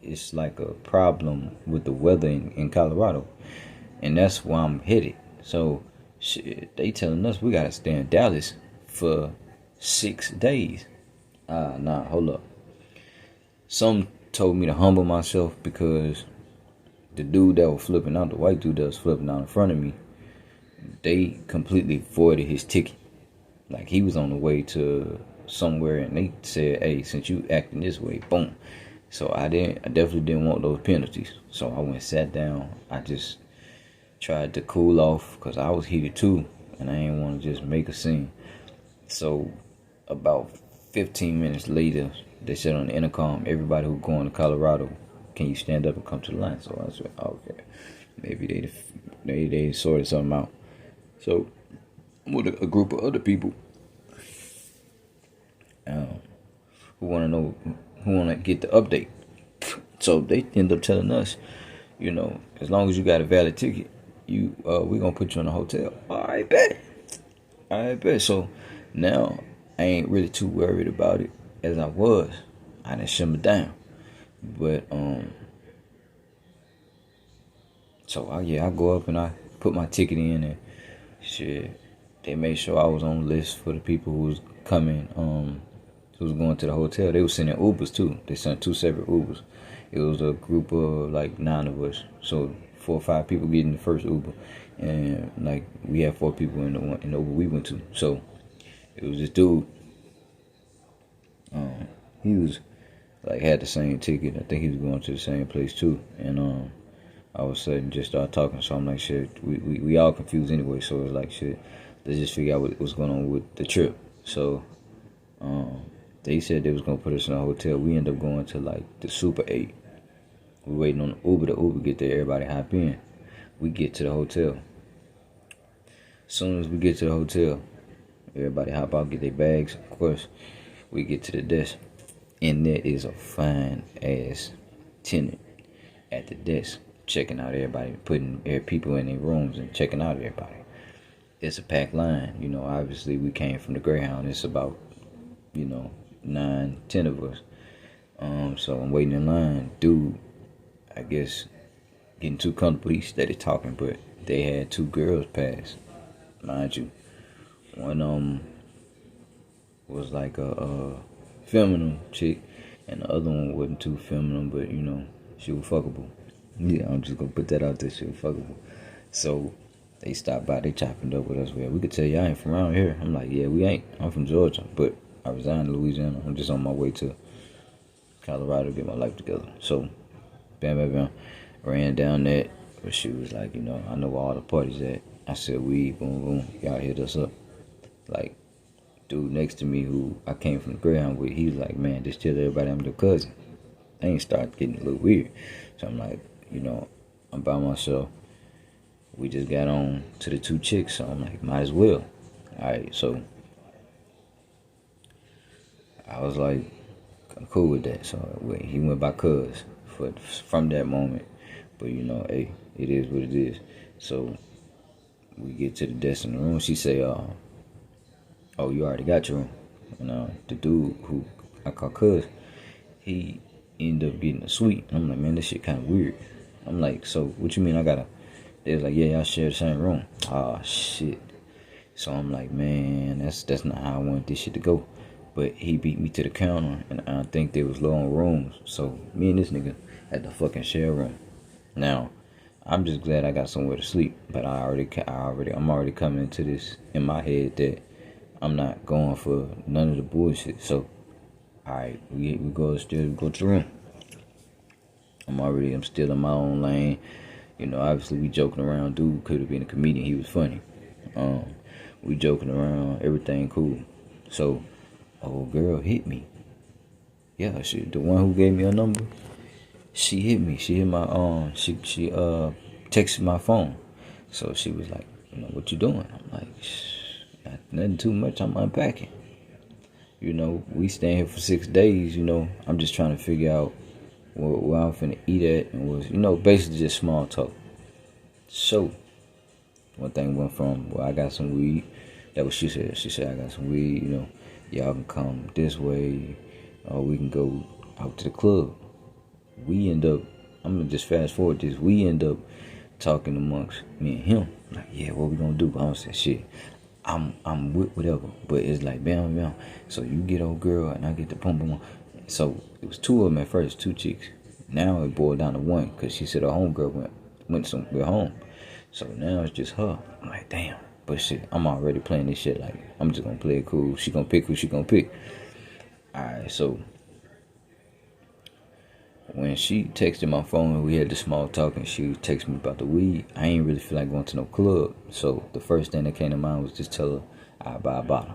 it's like a problem with the weather in Colorado, and that's why I'm headed. So, shit, they telling us we gotta stay in Dallas for 6 days. Nah, hold up. Some told me to humble myself because the dude that was flipping out, the white dude that was flipping out in front of me, they completely voided his ticket. Like he was on the way to somewhere, and they said, "Hey, since you acting this way, boom." So I definitely didn't want those penalties. So I went sat down. I just tried to cool off because I was heated too, and I didn't want to just make a scene. So about 15 minutes later, they said on the intercom, "Everybody who's going to Colorado, can you stand up and come to the line?" So I said, "Okay." Maybe they sorted something out. So I'm with a group of other people um, who want to know, who want to get the update. So they end up telling us, as long as you got a valid ticket, we're gonna put you in a hotel. I bet. So now I ain't really too worried about it as I was. I done simmered down, but so I go up and I put my ticket in, and shit, they made sure I was on the list for the people who was coming, who was going to the hotel. They were sending Ubers too. They sent 2 separate Ubers. It was a group of like 9 of us, so 4 or 5 people getting the first Uber, and like we had 4 people in the Uber we went to. So it was this dude. He was like had the same ticket. I think he was going to the same place too, and all of a sudden just started talking. So I'm like, shit, we all confused anyway. So it's like, shit, let's just figure out what's going on with the trip. So they said they was gonna put us in a hotel. We end up going to like the Super 8. We waiting on the Uber. The Uber get there. Everybody hop in. We get to the hotel. As soon as we get to the hotel, everybody hop out, get their bags. Of course, we get to the desk, and there is a fine ass tenant at the desk checking out everybody, putting people in their rooms and checking out everybody. It's a packed line. Obviously we came from the Greyhound. It's about, 9, 10 of us. So I'm waiting in line. Dude, I guess, getting too comfortable. He steady talking, but they had 2 girls pass, mind you. One was like a feminine chick, and the other one wasn't too feminine, but she was fuckable. Yeah, I'm just gonna put that out there. She was fuckable. So they stopped by. They chopping up with us. Well, we could tell y'all ain't from around here. I'm like, yeah, we ain't. I'm from Georgia, but I resigned to Louisiana. I'm just on my way to Colorado to get my life together. So, bam, ran down that. But she was like, I know where all the parties at. I said, weed, boom, boom. Y'all hit us up. Like, dude next to me who I came from the Greyhound with, he was like, man, just tell everybody I'm your cousin. Things start getting a little weird. So I'm like, I'm by myself. We just got on to the 2 chicks, so I'm like, might as well. Alright, so I was like, I'm cool with that. So he went by cuz from that moment. But hey, it is what it is. So we get to the desk in the room. She say, oh, you already got your room. And the dude who I call cuz, he ended up getting a suite. And I'm like, man, this shit kind of weird. I'm like, so what you mean I gotta? They was like, yeah, y'all share the same room. Ah, shit. So I'm like, man, that's not how I want this shit to go. But he beat me to the counter, and I think they was low on rooms. So me and this nigga had to fucking share a room. Now, I'm just glad I got somewhere to sleep. But I'm already coming into this in my head that I'm not going for none of the bullshit. So, alright, we go to the room. I'm still in my own lane. Obviously we joking around. Dude could have been a comedian. He was funny. We joking around. Everything cool. So, old girl hit me. Yeah, the one who gave me a number, she hit me. She hit my she texted my phone. So she was like, what you doing? I'm like, nothing too much. I'm unpacking. We staying here for 6 days. I'm just trying to figure out where I'm finna eat at, and was, basically just small talk. So, one thing went from, well, I got some weed. That was she said. She said, I got some weed, y'all can come this way, or we can go out to the club. we end up, I'm gonna just fast forward this. We end up talking amongst me and him. Like, yeah, what we gonna do? I don't say shit. I'm with whatever, but it's like bam bam. So you get old girl and I get the pum pum. So it was two of them at first, two chicks. Now it boiled down to one because she said her homegirl went somewhere home. So now it's just her. I'm like, damn. But shit, I'm already playing this shit like I'm just gonna play it cool. She gonna pick who she gonna pick. Alright, so when she texted my phone and we had the small talk and she texted me about the weed, I ain't really feel like going to no club. So the first thing that came to mind was just tell her I'll buy a bottle.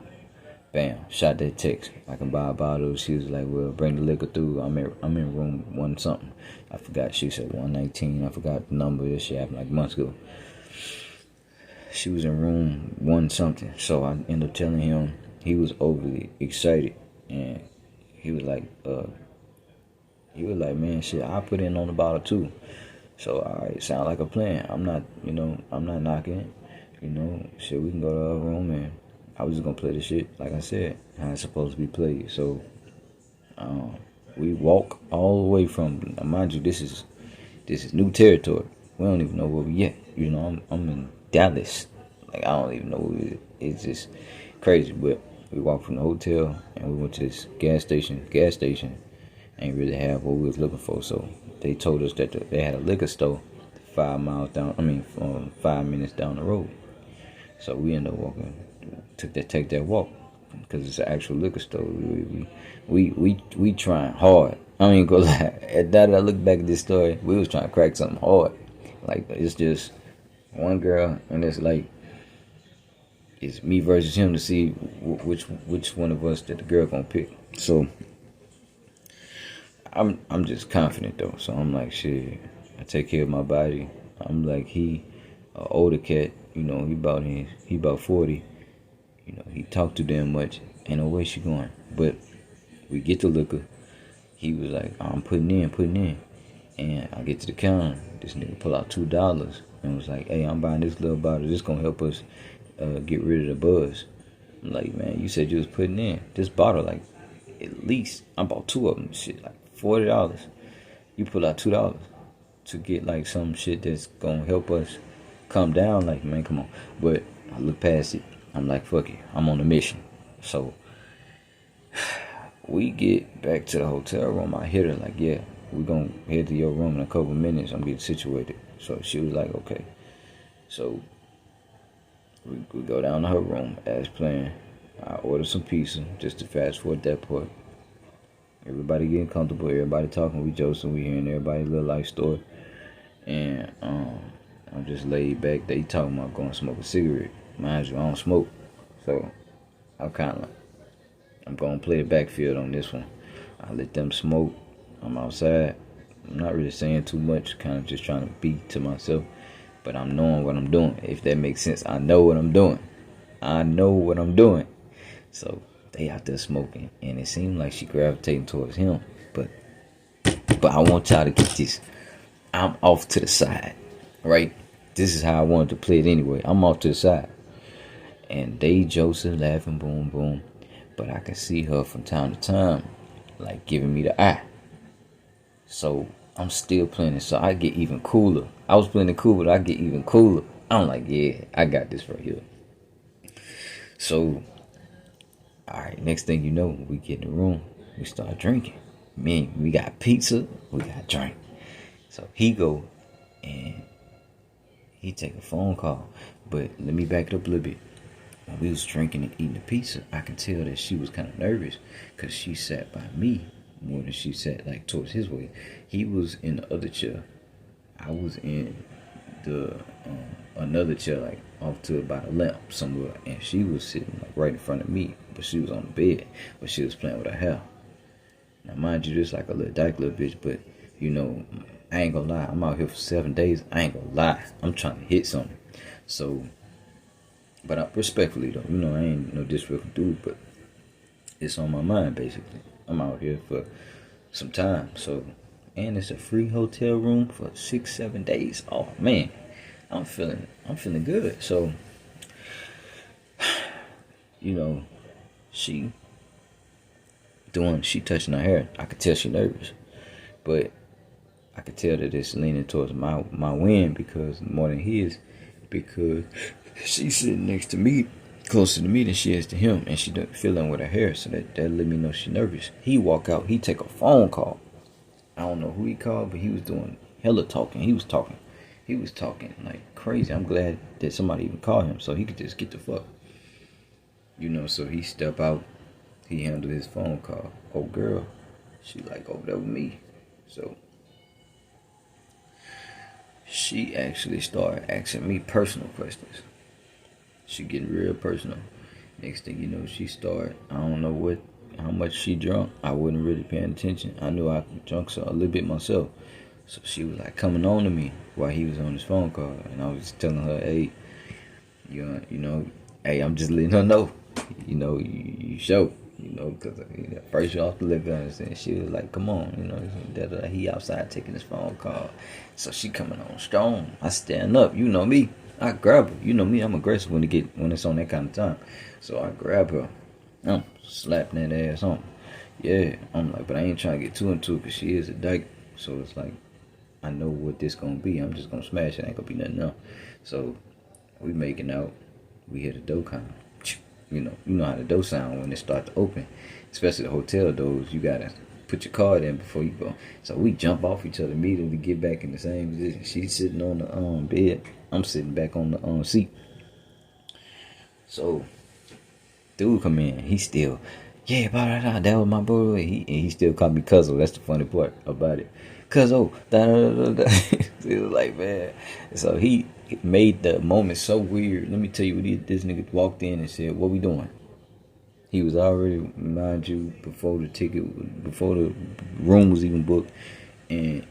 Bam, shot that text. I can buy a bottle. She was like, well, bring the liquor through. I'm in room one something. I forgot. She said 119. I forgot the number. This shit happened like months ago. She was in room one something. So I ended up telling him. He was overly excited. And he was like, man, shit, I put in on the bottle too. So, alright, sound like a plan. I'm not knocking. Shit, we can go to our room and I was just gonna play the shit, like I said, how it's supposed to be played. So, we walk all the way from, mind you, this is new territory. We don't even know where we at. I'm in Dallas. Like, I don't even know where we at. It's just crazy. But we walked from the hotel and we went to this gas station. Ain't really have what we was looking for. So they told us that they had a liquor store 5 minutes down the road. So we ended up walking, take that walk because it's an actual liquor store. We trying hard. I ain't gonna lie. At that I look back at this story, we was trying to crack something hard. Like it's just one girl, and it's like it's me versus him to see which one of us that the girl gonna pick. So I'm just confident though. So I'm like, shit, I take care of my body. I'm like, he an older cat, he about 40. He talk too damn much. Ain't no way she going. But we get the liquor. He was like, I'm putting in. And I get to the counter. This nigga pull out $2 and was like, hey, I'm buying this little bottle. This gonna help us get rid of the buzz. I'm like, man, you said you was putting in this bottle. Like, at least I bought two of them. Shit, like $40. You pull out $2 to get like some shit that's gonna help us come down. Like, man, come on. But I look past it. I'm like, fuck it. I'm on a mission. So we get back to the hotel room. I hit her like, yeah, we're gonna head to your room in a couple minutes. I'm getting situated. So she was like, okay. So we go down to her room as planned. I order some pizza just to fast forward that part. Everybody getting comfortable. Everybody talking. We joking. We hearing everybody's little life story. And I'm just laid back. They talking about going to smoke a cigarette. Mind you, I don't smoke. So I'm going to play the backfield on this one. I let them smoke. I'm outside. I'm not really saying too much. Kind of just trying to be to myself. But I'm knowing what I'm doing. If that makes sense. I know what I'm doing. So they out there smoking. And it seemed like she gravitating towards him. But I want y'all to get this. I'm off to the side. Right? This is how I wanted to play it anyway. I'm off to the side. And they Joseph laughing, boom, boom. But I can see her from time to time, like giving me the eye. So I'm still playing it. So I get even cooler. I was playing it cool, but I get even cooler. I'm like, yeah, I got this right here. So, alright, next thing you know, we get in the room. We start drinking. Man, we got pizza. We got drink. So he go and he take a phone call. But let me back it up a little bit. When we was drinking and eating the pizza, I can tell that she was kind of nervous because she sat by me more than she sat like towards his way. He was in the other chair. I was in the another chair, like off to about a lamp somewhere, and she was sitting like right in front of me, but she was on the bed, but she was playing with her hair. Now, mind you, this like a little dyke little bitch, but I ain't gonna lie. I'm out here for 7 days. I ain't gonna lie. I'm trying to hit something. So. But respectfully though, I ain't no disrespectful dude, but it's on my mind basically. I'm out here for some time, so and it's a free hotel room for 6-7 days. Oh man, I'm feeling good. So she touching her hair. I could tell she nervous, but I could tell that it's leaning towards my win because more than his, because she's sitting next to me, closer to me than she is to him, and she doesn't feeling with her hair, so that let me know she's nervous. He walk out, he take a phone call. I don't know who he called, but he was doing hella talking. He was talking like crazy. I'm glad that somebody even called him so he could just get the fuck. So he step out, he handled his phone call. Oh girl, she like over there with me. So she actually started asking me personal questions. She getting real personal. Next thing you know, she started, I don't know how much she drunk. I wasn't really paying attention. I knew I drunk so a little bit myself. So she was like coming on to me while he was on his phone call. And I was telling her, hey, hey, I'm just letting her know. You show. Because first you off the liquor and she was like, come on, he outside taking his phone call. So she coming on strong. I stand up, you know me. I grab her. You know me, I'm aggressive when it's on that kind of time. So I grab her. I'm slapping that ass on. Yeah, I'm like, but I ain't trying to get too into it because she is a dyke. So it's like, I know what this gonna be. I'm just gonna smash it. Ain't gonna be nothing else. So we making out. We hit a door kind. You know how the door sound when it start to open, especially the hotel doors. You gotta put your card in before you go. So we jump off each other immediately, get back in the same position. She's sitting on the bed. I'm sitting back on the seat. So dude come in. He still, yeah, blah, blah, blah, that was my boy. He still called me Cuzzo. That's the funny part about it. Cuzzo, da da da da. It was like, man. So he made the moment so weird. Let me tell you what this nigga walked in and said, what we doing? He was already, mind you, before the room was even booked. And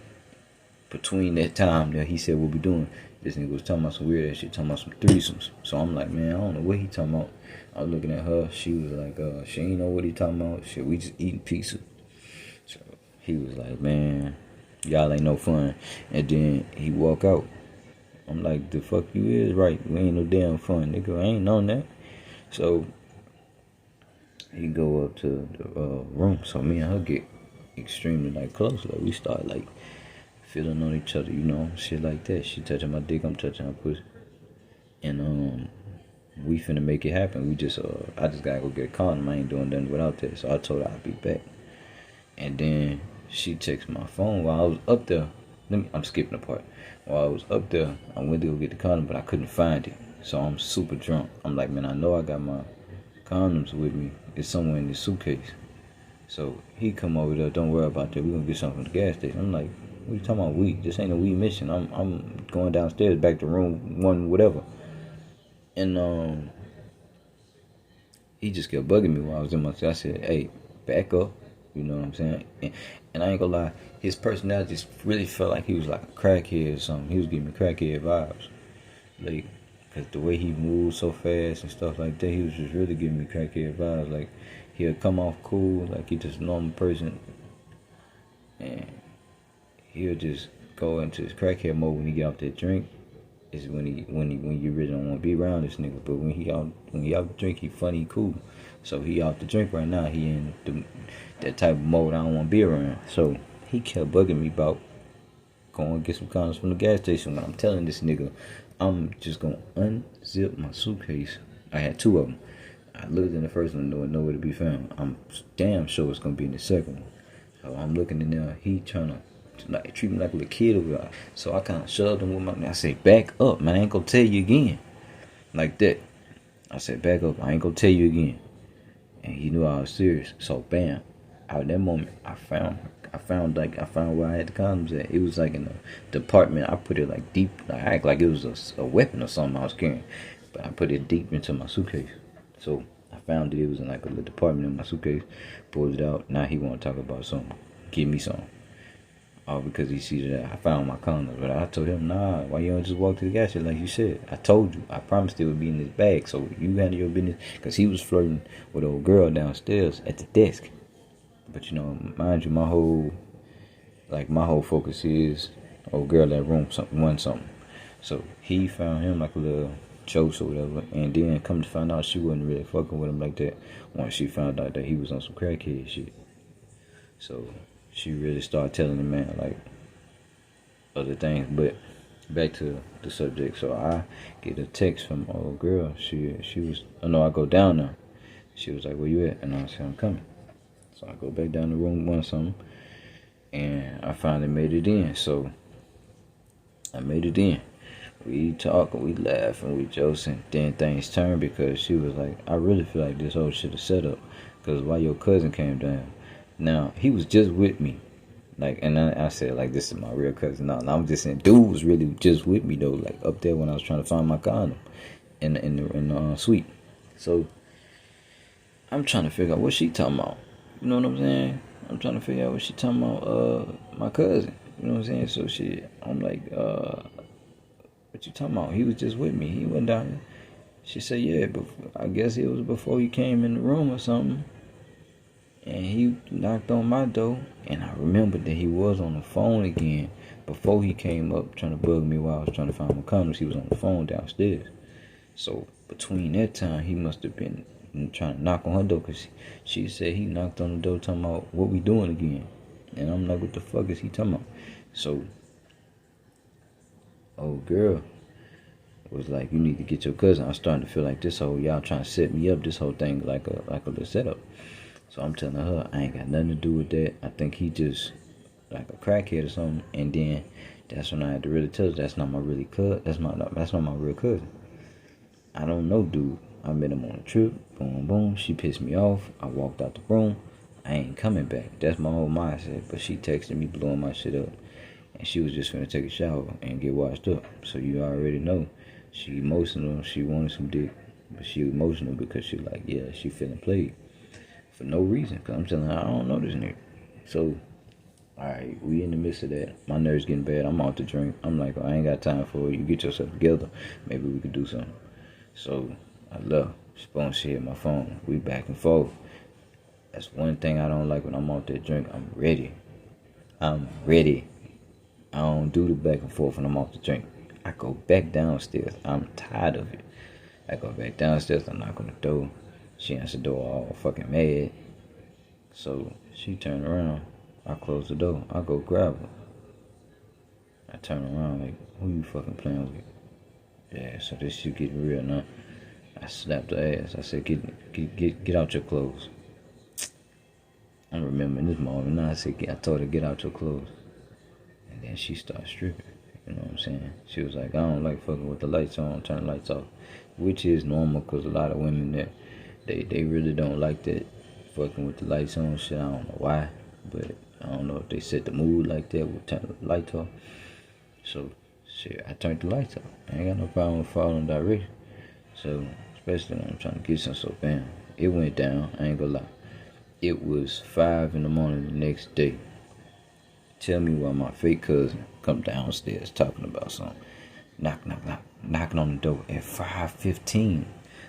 between that time that he said, what we doing? This nigga was talking about some weird ass shit, talking about some threesomes. So I'm like, man, I don't know what he talking about. I was looking at her. She was like, she ain't know what he talking about. Shit, we just eating pizza. So he was like, man, y'all ain't no fun. And then he walk out. I'm like, the fuck you is right. We ain't no damn fun, nigga. I ain't known that. So he go up to the room. So me and her get extremely like close. Like we start like feeling on each other, shit like that. She touching my dick, I'm touching her pussy. And we finna make it happen. We just I just gotta go get a condom. I ain't doing nothing without that. So I told her I'd be back. And then she texted my phone while I was up there. I'm skipping the part. While I was up there, I went to go get the condom, but I couldn't find it. So I'm super drunk. I'm like, man, I know I got my condoms with me. It's somewhere in this suitcase. So he come over there, don't worry about that. We're gonna get something from the gas station. I'm like, what you talking about weed? This ain't a weed mission. I'm going downstairs back to room 1, whatever. And he just kept bugging me while I was in my I said, hey, back up. You know what I'm saying? And I ain't gonna lie, his personality just really felt like he was like a crackhead or something. He was giving me crackhead vibes. Like, cause the way he moved so fast and stuff like that, he was just really giving me crackhead vibes. Like, he'll come off cool, like he just a normal person. And he'll just go into his crackhead mode when he get off that drink. Is when you really don't want to be around this nigga. But when he out the drink, he funny, he cool. So he out the drink right now. He in that type of mode I don't want to be around. So he kept bugging me about going to get some condoms from the gas station. When I'm telling this nigga, I'm just gonna unzip my suitcase. I had 2 of them. I looked in the first one, nowhere to be found. I'm damn sure it's gonna be in the second one. So I'm looking in there. He trying to like treat me like a little kid over there. So I kind of shoved him with my. I said, back up, man. I ain't gonna tell you again. Like that. I said, back up. I ain't gonna tell you again. And he knew I was serious. So bam. Out of that moment, I found where I had the condoms at. It was like in the department. I put it like deep. I act like it was a weapon or something I was carrying. But I put it deep into my suitcase. So I found it was in like a little department in my suitcase. Pulled it out. Now he want to talk about something. Give me some. All because he see that I found my condoms. But I told him, nah, why you don't just walk to the gas station like you said? I told you. I promised it would be in this bag. So you handle your business. Because he was flirting with an old girl downstairs at the desk. But mind you, my whole focus is old girl that room something. So he found him like a little chose or whatever. And then come to find out she wasn't really fucking with him like that once she found out that he was on some crackhead shit. So she really started telling the man, like, other things. But back to the subject. So I get a text from my old girl. She was, I know I go down there. She was like, "Where you at?" And I said, "I'm coming." So I go back down the room, want something, and I finally made it in. So I made it in. We talk and we laugh and we joke, and then things turn because she was like, "I really feel like this whole shit is set up. Because why your cousin came down? Now, he was just with me. Like, and I said, like, this is my real cousin. No, I'm just saying, dude was really just with me, though. Like, up there when I was trying to find my condom in the suite. So, I'm trying to figure out what she talking about. You know what I'm saying? I'm trying to figure out what she talking about, my cousin. You know what I'm saying? So, I'm like, what you talking about? He was just with me. He went down there. She said, yeah, but I guess it was before he came in the room or something. And he knocked on my door. And I remembered that he was on the phone again before he came up trying to bug me while I was trying to find my condoms. He was on the phone downstairs. So between that time, he must have been trying to knock on her door because she said he knocked on the door talking about what we doing again. And I'm like, what the fuck is he talking about? So, old girl was like, you need to get your cousin. I'm starting to feel like this whole, y'all trying to set me up, this whole thing like a little setup. So I'm telling her, I ain't got nothing to do with that. I think he just like a crackhead or something. And then that's when I had to really tell her that's not my really cousin. That's not my real cousin. I don't know, dude. I met him on a trip. Boom, boom. She pissed me off. I walked out the room. I ain't coming back. That's my whole mindset. But she texted me, blowing my shit up. And she was just finna take a shower and get washed up. So you already know. She emotional. She wanted some dick. But she emotional because she like, yeah, she feeling played. For no reason. Because I'm telling her, I don't know this nigga. So, alright, we in the midst of that. My nerves getting bad. I'm out to drink. I'm like, I ain't got time for it. You get yourself together. Maybe we could do something. So, I left. She hit my phone. We back and forth. That's one thing I don't like when I'm out there drink. I'm ready. I don't do the back and forth when I'm off the drink. I go back downstairs. I'm tired of it. I go back downstairs. I knock on the door. She answered the door all fucking mad. So she turned around. I close the door. I go grab her. I turn around like, who you fucking playing with? Yeah, so this shit getting real now. I slapped her ass. I said, get out your clothes. I'm remembering this moment. Now I told her, get out your clothes. And then she started stripping. You know what I'm saying? She was like, I don't like fucking with the lights on, turn the lights off. Which is normal because a lot of women that they really don't like that fucking with the lights on shit. I don't know why. But I don't know if they set the mood like that with turn the lights off. So shit, I turned the lights off. I ain't got no problem with following direction. So especially when I'm trying to get some, so bam. It went down, I ain't gonna lie. It was 5 in the morning the next day. Tell me why my fake cousin come downstairs talking about something. Knocking on the door at 5:15.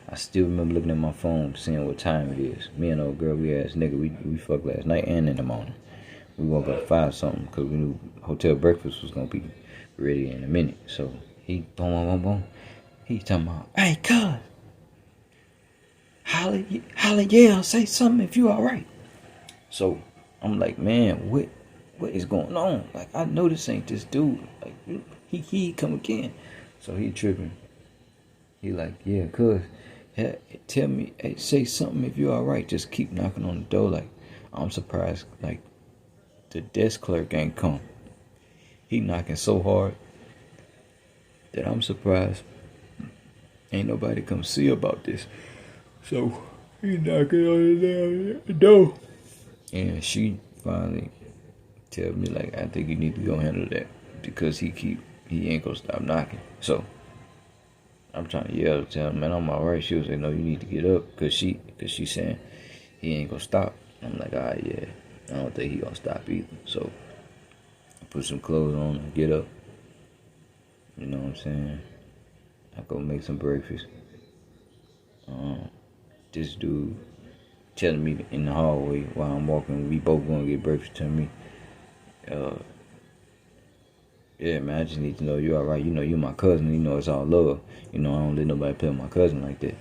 I still remember looking at my phone, seeing what time it is. Me and old girl, we asked nigga, we fucked last night and in the morning. We woke up at 5 something because we knew hotel breakfast was gonna be ready in a minute. So he boom. He talking about, hey cuz, holla yeah, say something if you alright. So I'm like, man, what is going on? Like, I know this ain't this dude. Like, he come again. So he tripping. He like, yeah, cuz, tell me, hey, say something if you alright. Just keep knocking on the door. Like, I'm surprised, like, the desk clerk ain't come. He knocking so hard that I'm surprised ain't nobody come see about this. So he knocking on the door. And she finally tell me, like, I think you need to go handle that because he ain't gonna stop knocking. So I'm trying to yell, tell him, man, I'm alright. She was like, no, you need to get up because she saying he ain't gonna stop. I'm like, alright, yeah, I don't think he gonna stop either. So I put some clothes on and get up. You know what I'm saying? I go make some breakfast. This dude telling me in the hallway while I'm walking, we both gonna get breakfast, telling me, yeah, man, I just need to know you alright. You know, you're my cousin. You know, it's all love. You know, I don't let nobody play with my cousin like that.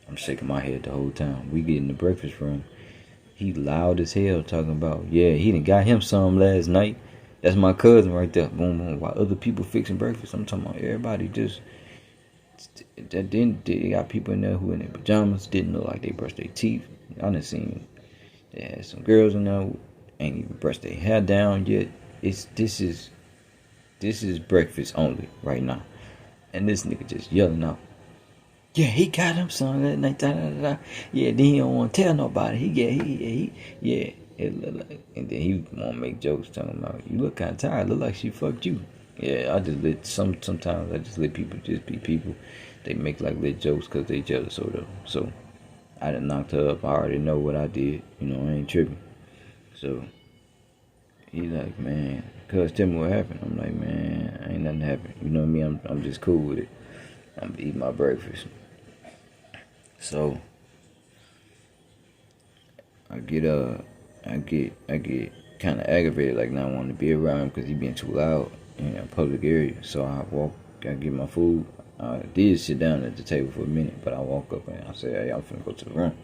I'm shaking my head the whole time. We get in the breakfast room. He loud as hell talking about, yeah, he done got him some last night. That's my cousin right there. Boom, boom. While other people fixing breakfast, I'm talking about everybody just that didn't. They got people in there who in their pajamas didn't look like they brushed their teeth. I done seen they had some girls in there who ain't even brushed their hair down yet. This is breakfast only right now, and this nigga just yelling out. Yeah, he got him son that night. Da, da, da, da. Yeah, then he don't want to tell nobody. Yeah. It look like, and then he want to make jokes talking about you look kind of tired. Look like she fucked you. Yeah, I just let sometimes I just let people just be people. They make like little jokes because they jealous or whatever. So I done knocked her up. I already know what I did. You know, I ain't tripping. So he like, man, cuz tell me what happened. I'm like, man, ain't nothing happened. You know what I mean? I'm just cool with it. I'm eating my breakfast. So I get kind of aggravated, like not wanting to be around him because he being too loud in a public area. So I get my food. I did sit down at the table for a minute, but I walk up and I say, hey, I'm finna go to the room.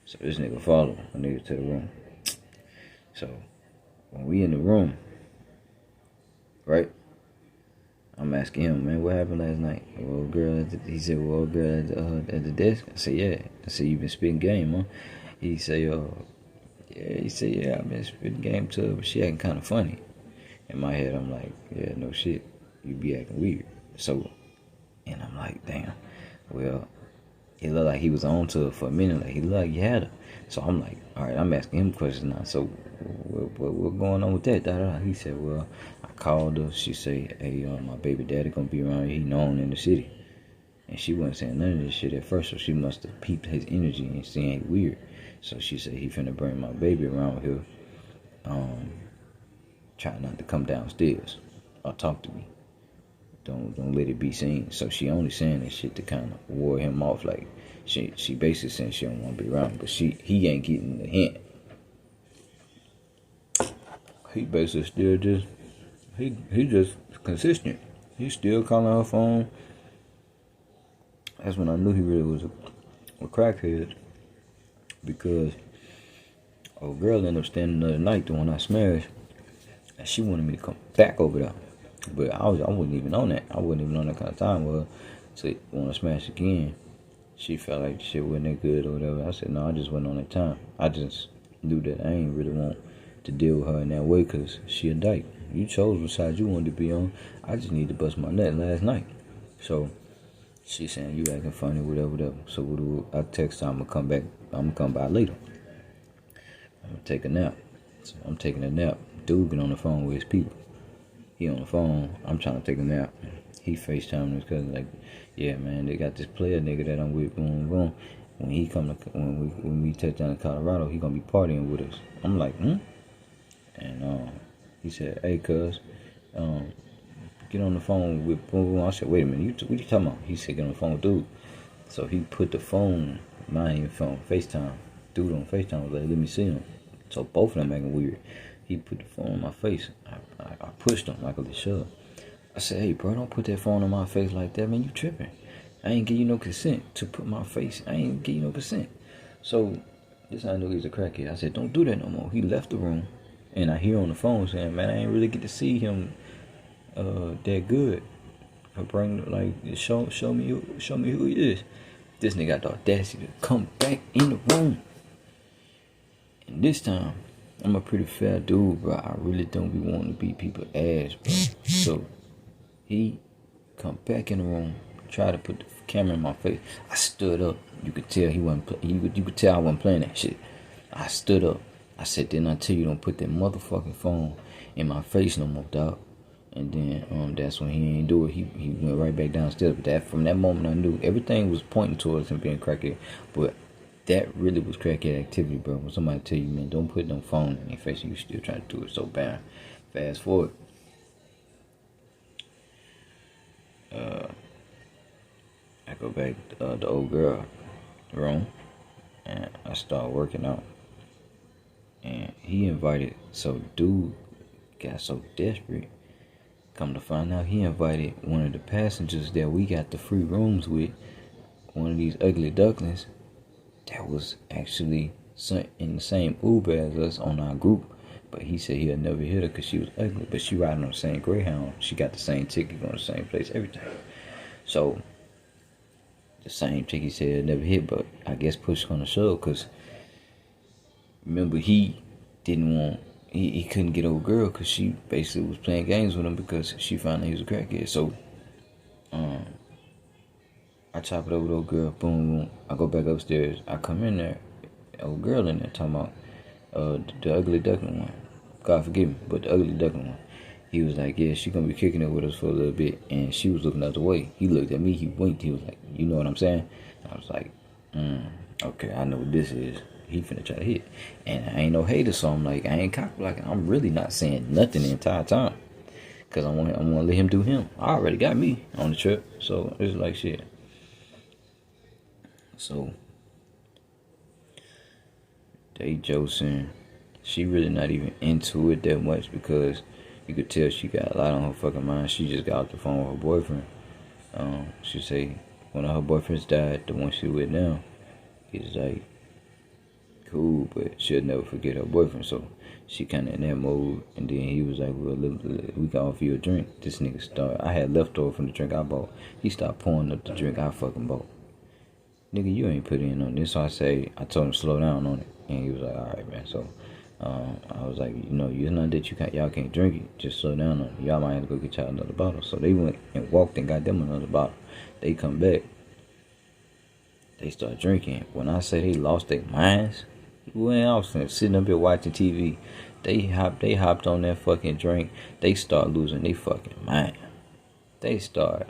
So this nigga follow a nigga to the room. So when we in the room, right? I'm asking him, man, what happened last night? He said, well, old girl at the desk. I said, yeah. I said, you been spitting game, huh? He said, yeah. He said, yeah, I've been spitting game to her, but she acting kind of funny. In my head, I'm like, yeah, no shit. You be acting weird. So, and I'm like, damn. Well, it looked like he was on to her for a minute. Like, he looked like he had her. So I'm like, all right, I'm asking him questions now. So what going on with that? Da, da, da. He said, well, I called her. She said, hey, my baby daddy gonna be around here. He known in the city. And she wasn't saying none of this shit at first, so she must have peeped his energy and see ain't weird. So she said, he finna bring my baby around here. Try not to come downstairs or talk to me. Don't let it be seen. So she only saying that shit to kind of ward him off. Like she basically saying she don't want to be around, but he ain't getting the hint. He basically still just he just consistent. He still calling her phone. That's when I knew he really was a crackhead, because old girl ended up standing the other night the one I smashed, and she wanted me to come back over there. But I wasn't even on that. I wasn't even on that kind of time. Well, so want to smash again. She felt like the shit wasn't that good or whatever. I said, no, I just wasn't on that time. I just knew that I ain't really want to deal with her in that way, because she a dyke. You chose what side you wanted to be on. I just need to bust my nut last night. So she saying, you acting funny, whatever. So I text her, I'm gonna come back. I'm gonna come by later. I'm gonna take a nap. So I'm taking a nap. Dude get on the phone with his people. He on the phone. I'm trying to take a nap. He FaceTime his cousin like, yeah, man, they got this player nigga that I'm with. Boom, boom. When he come to when we touch down in Colorado, he gonna be partying with us. I'm like, And he said, hey, cuz, get on the phone with boom, boom. I said, wait a minute, what you talking about? He said, get on the phone with dude. So he put the phone, my phone, FaceTime. Dude on FaceTime was like, let me see him. So both of them acting weird. He put the phone on my face. I pushed him like a little shove. I said, hey, bro, don't put that phone on my face like that, man. You tripping. I ain't give you no consent to put my face. I ain't give you no consent. So this I knew he was a crackhead. I said, don't do that no more. He left the room. And I hear on the phone saying, man, I ain't really get to see him that good. I bring, like, show me who he is. This nigga got the audacity to come back in the room. And this time, I'm a pretty fair dude, bro. I really don't be wanting to beat people's ass, bro. So he come back in the room, try to put the camera in my face. I stood up. You could tell he wasn't. You could tell I wasn't playing that shit. I stood up. I said, didn't I tell you don't put that motherfucking phone in my face no more, dog? And then that's when he ain't do it. He went right back downstairs. But from that moment I knew everything was pointing towards him being crackhead. But that really was crackhead activity, bro. When somebody tell you, man, don't put no phone in your face, and you still trying to do it so bad. Fast forward. I go back to the old girl room, and I start working out. And he invited, so dude got so desperate. Come to find out, he invited one of the passengers that we got the free rooms with, one of these ugly ducklings that was actually in the same Uber as us on our group, But he said he'll never hit her because she was ugly. But she riding on the same Greyhound. She got the same ticket, going to the same place, everything. So, the same chick he said he'll never hit. But I guess push on the shove because, remember, he didn't want, he couldn't get over girl because she basically was playing games with him because she found out he was a crackhead. So, I chop it over to old girl, boom, boom. I go back upstairs. I come in there, old girl in there talking about the ugly duckling one. God forgive me, but the ugly duckling one. He was like, yeah, she gonna be kicking it with us for a little bit. And she was looking the other way. He looked at me, he winked. He was like, you know what I'm saying? I was like, okay, I know what this is. He finna try to hit. And I ain't no hater, so I'm like, I ain't cock blocking. I'm really not saying nothing the entire time. Because I want to let him do him. I already got me on the trip. So it's like shit. So they Joseon, she really not even into it that much because you could tell she got a lot on her fucking mind. She just got off the phone with her boyfriend. She say one of her boyfriends died, the one she with now. He's like cool, but she'll never forget her boyfriend. So she kind of in that mode. And then he was like, well, we can offer you a drink. This nigga started. I had leftover from the drink I bought. He started pouring up the drink I fucking bought. Nigga, you ain't put in on this. So I told him slow down on it. And he was like, alright, man. So I was like, you know, it's not that y'all can't drink it. Just slow down on it. Y'all might have to go get y'all another bottle. So they went and walked and got them another bottle. They come back. They start drinking. When I say they lost their minds, when I was sitting up here watching TV, they hopped on that fucking drink. They start losing their fucking mind. They start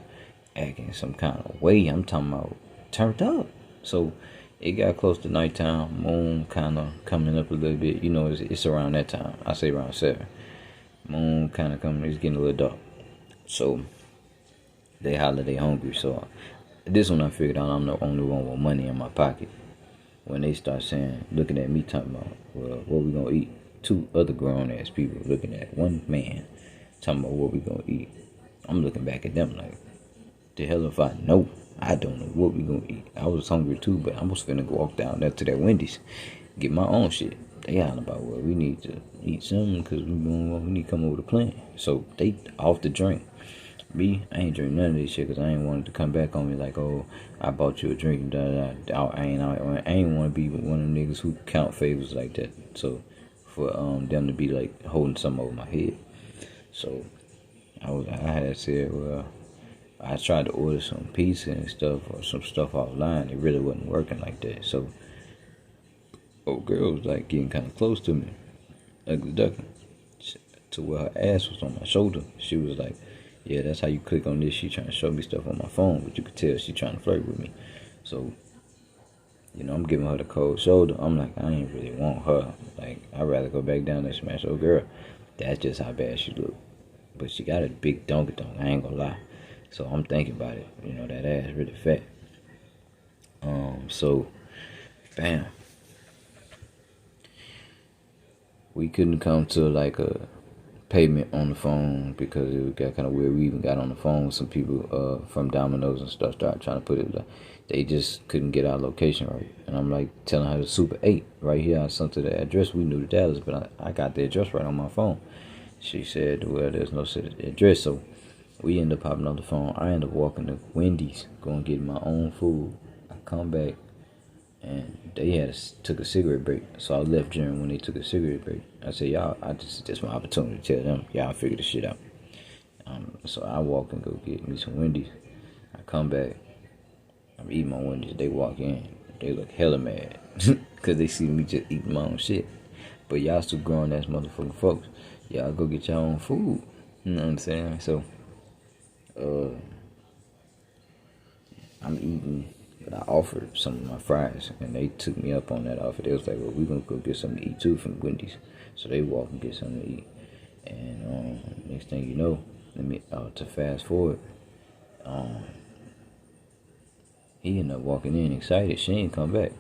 acting some kind of way. I'm talking about turned up. So it got close to nighttime. Moon kind of coming up a little bit. You know, it's around that time. I say around 7. Moon kind of coming. It's getting a little dark. So they holler they hungry. So this one I figured out I'm the only one with money in my pocket. When they start saying, looking at me talking about, well, what we gonna eat? 2 other grown ass people looking at one man talking about what we gonna eat. I'm looking back at them like, the hell if I know? I don't know what we gonna eat. I was hungry too, but I was finna go walk down there to that Wendy's, get my own shit. They hollering about, well, we need to eat something because we need to come over to plan. So they off the drink. Me, I ain't drink none of this shit because I ain't wanted to come back on me like, oh, I bought you a drink and I ain't want to be one of them niggas who count favors like that. So for them to be like holding something over my head. So I had said, well, I tried to order some pizza and stuff or some stuff offline. It really wasn't working like that. So old girl was like getting kind of close to me, ugly duckling, to where her ass was on my shoulder. She was like, yeah, that's how you click on this. She trying to show me stuff on my phone, but you could tell she trying to flirt with me. So, you know, I'm giving her the cold shoulder. I'm like, I ain't really want her. Like, I'd rather go back down and smash old girl. That's just how bad she look. But she got a big donkey donk, I ain't gonna lie. So I'm thinking about it. You know, that ass really fat. So, bam. We couldn't come to like a payment on the phone because it got kind of weird. We even got on the phone with some people from Domino's and stuff, started trying to put it like, they just couldn't get our location right. And I'm like telling her the Super 8 right here. I sent her the address. We knew the Dallas, but I got the address right on my phone. She said, well, there's no address. So we end up popping on the phone. I end up walking to Wendy's, going to get my own food. I come back and they took a cigarette break. So I left during when they took a cigarette break. I said, y'all, this my opportunity to tell them, y'all figure this shit out. So I walk and go get me some Wendy's. I come back. I'm eating my Wendy's. They walk in. They look hella mad because they see me just eating my own shit. But y'all still grown ass motherfucking folks. Y'all go get your own food. You know what I'm saying? So, I'm eating, but I offered some of my fries, and they took me up on that offer. They was like, well, we're going to go get something to eat, too, from Wendy's. So they walk and get something to eat. And next thing you know, to fast forward, he ended up walking in excited. She ain't come back.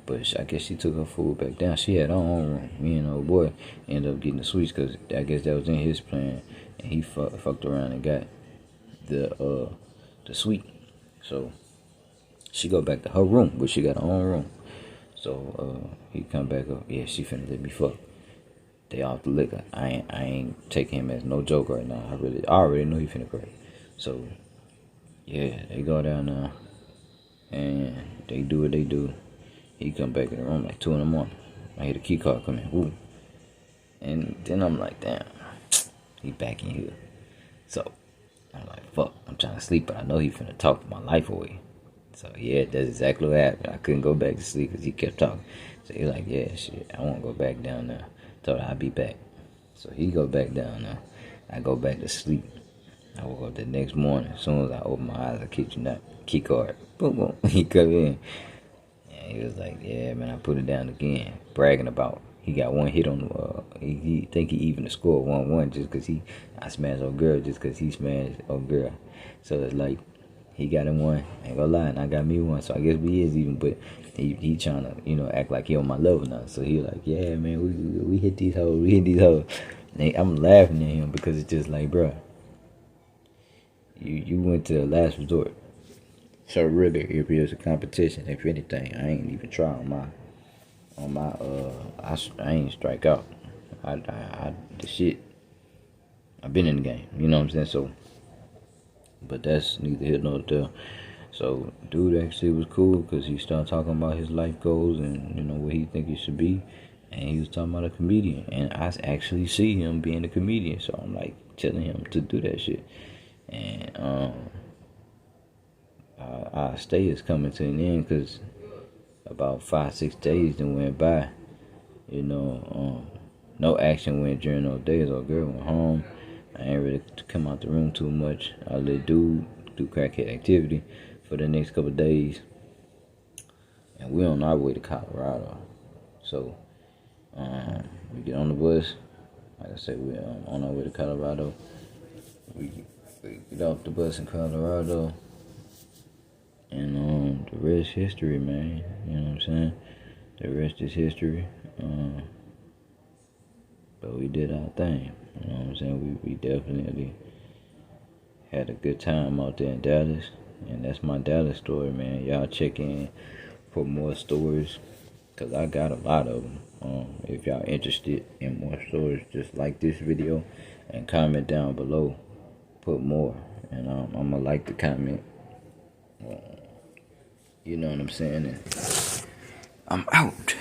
But I guess she took her food back down. She had her own room. Me and old boy ended up getting the sweets because I guess that was in his plan. And he fucked around and got the sweet. So she go back to her room, but she got her own room. So he come back up. Yeah, she finna let me fuck. they off the liquor. I ain't taking him as no joke right now. I already know he finna crack. So yeah, they go down there and they do what they do. He come back in the room like 2 in the morning. I hear the key card come in. Woo. And then I'm like, damn, he back in here. So I'm like, fuck, I'm trying to sleep, but I know he finna talk my life away. So yeah, that's exactly what happened. I couldn't go back to sleep because he kept talking. So he like, yeah, shit, I won't go back down there. Told her I'll be back. So he go back down there. I go back to sleep. I woke up the next morning. As soon as I open my eyes, I kid you not, key card. Boom, boom. He come in. And he was like, yeah, man, I put it down again. Bragging about he got one hit on the, he think he even the score 1-1 just because I smashed old girl just because he smashed old girl. So it's like, he got him one, ain't gonna lie, and I got me one. So I guess we is even, but he trying to, act like he on my level now. So he like, yeah, man, we hit these hoes, And I'm laughing at him because it's just like, bro, you went to the last resort. So really, if it was a competition, if anything, I ain't even try on my I ain't strike out. The shit. I've been in the game, you know what I'm saying? So, but that's neither here nor there. So, dude actually was cool because he started talking about his life goals and what he think he should be, and he was talking about a comedian, and I actually see him being a comedian. So I'm like telling him to do that shit, and our stay is coming to an end because about 5-6 days then went by. No action went during those days. Old girl went home. I ain't really come out the room too much. I let dude do crackhead activity for the next couple of days, and we on our way to Colorado. So we get on the bus. Like I said, we on our way to Colorado. We get off the bus in Colorado, and the rest history, man. You know what I'm saying? The rest is history. But we did our thing. You know what I'm saying? We definitely had a good time out there in Dallas. And that's my Dallas story, man. Y'all check in for more stories, because I got a lot of them. If y'all interested in more stories just like this video, and comment down below, put more. And I'm going to like the comment. You know what I'm saying? And I'm out.